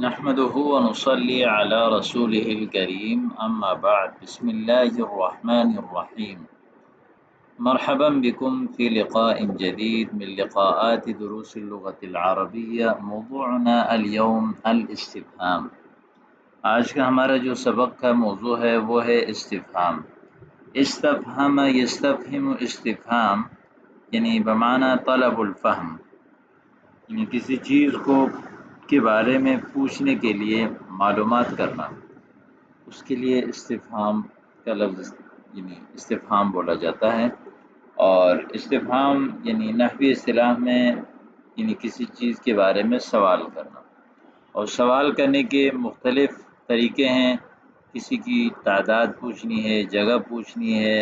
نحمده ونصلي على رسوله الكريم أما بعد بسم الله الرحمن الرحيم. مرحبا بكم في لقاء جديد من لقاءات دروس اللغة العربية. موضوعنا اليوم الاستفهام. آج کا ہمارا جو سبق کا موضوع ہے وہ ہے استفہام. استفہم یستفہم استفہام یعنی بمعنی طلب الفہم، یعنی کسی چیز کو کے بارے میں پوچھنے کے لیے معلومات کرنا، اس کے لیے استفہام کا لفظ یعنی استفہام بولا جاتا ہے. اور استفہام یعنی نحوی اصطلاح میں یعنی کسی چیز کے بارے میں سوال کرنا، اور سوال کرنے کے مختلف طریقے ہیں. کسی کی تعداد پوچھنی ہے، جگہ پوچھنی ہے،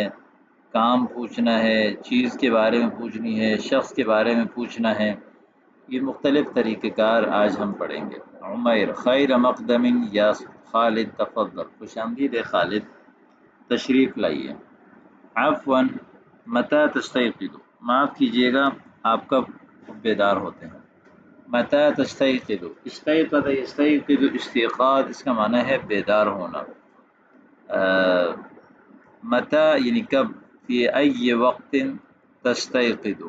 کام پوچھنا ہے، چیز کے بارے میں پوچھنی ہے، شخص کے بارے میں پوچھنا ہے. یہ مختلف طریقہ کار آج ہم پڑھیں گے. عمیر خیر مقدم یا خالد تفضل، خوش آمدید ہے خالد، تشریف لائیے. عفوا متى تستيقظ، معاف کیجیے گا آپ کب بیدار ہوتے ہیں. متى تستيقظ، استيقظ يستيقظ استيقاظ اس کا معنی ہے بیدار ہونا. متى یعنی کب، فی ای وقت تستيقظ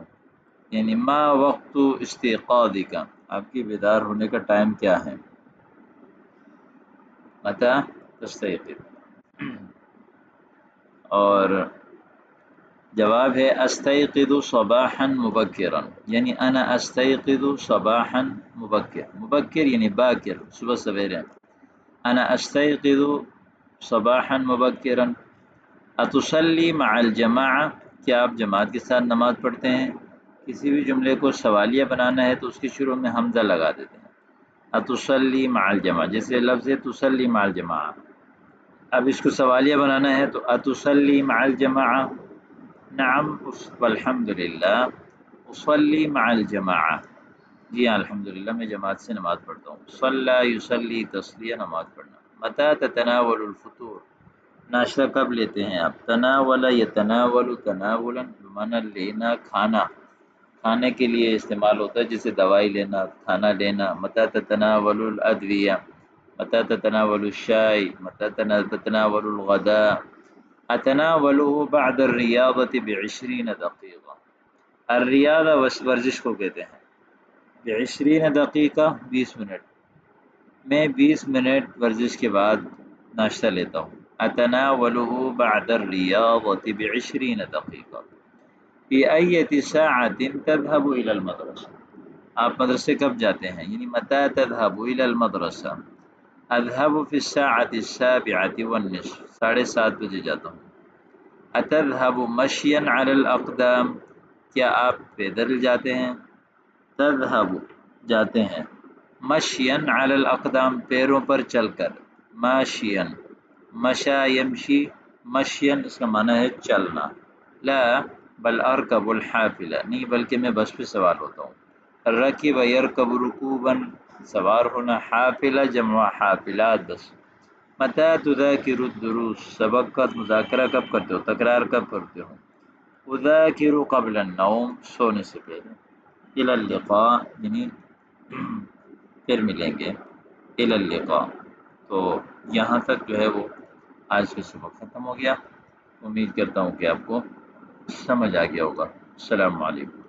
یعنی ما وقت استيقاظک، آپ کی بیدار ہونے کا ٹائم کیا ہے. متى تستيقظ. اور جواب ہے استيقظ صباحا مبکرا، یعنی انا استيقظ صباحا مبکر یعنی باکر، صبح سویرے. انا استيقظ صباحا مبکرا. اتصلی مع الجماعة، کیا آپ جماعت کے ساتھ نماز پڑھتے ہیں. کسی بھی جملے کو سوالیہ بنانا ہے تو اس کے شروع میں حمزہ لگا دیتے ہیں. اتصلی مع الجماعة، جیسے لفظ ہے تصلی مع الجماعة. اب اس کو سوالیہ بنانا ہے تو اتصلی مع الجماعة. نعم والحمدللہ اصلی مع الجماعة، جی ہاں الحمدللہ میں جماعت سے نماز پڑھتا ہوں. صلی یصلی تصلیہ نماز پڑھنا. متى تتناول الفطور، ناشتہ کب لیتے ہیں آپ. تناول یتناول تناولا بمعنی لینا، کھانا، کھانے کے لیے استعمال ہوتا ہے، جیسے دوائی لینا، کھانا لینا. متى تتناول الادویہ، متى تتناول الشاي، متى تتناول الغداء. اتناوله بعد الریاضة ب20 دقیقہ، الریاضہ ورزش کو کہتے ہیں. ب20 دقیقہ 20 منٹ، میں 20 منٹ ورزش کے بعد ناشتہ لیتا ہوں. اتناوله بعد الریاضة ب20 دقیقہ. فی ایة ساعة تذهب إلى المدرسة، آپ مدرسے کب جاتے ہیں، یعنی متى تذهب إلى المدرسة. اذهب في الساعة 7:30، 7:30 بجے جاتا ہوں. اتذهب مشيا على الأقدام، کیا آپ پیدل جاتے ہیں. تذهب جاتے ہیں، مشيا على الأقدام پیروں پر چل کر. ماشيا مشى يمشي، مشيا اس کا معنی ہے چلنا. لا بل ارکب الحافلہ، نہیں بلکہ میں بس پہ سوار ہوتا ہوں. رکب یرکب رکوبا سوار ہونا. حافلہ جمع حافلات بس. متى تذاکر الدروس، سبق کا مذاکرہ کب کرتے ہو، تکرار کب کرتے ہو. اذاکر قبل النوم، سونے سے پہلے. الی اللقاء یعنی پھر ملیں گے. الی اللقاء. تو یہاں تک جو ہے وہ آج کا سبق ختم ہو گیا. امید کرتا ہوں کہ آپ کو سمجھ آ گیا ہوگا. السلام علیکم.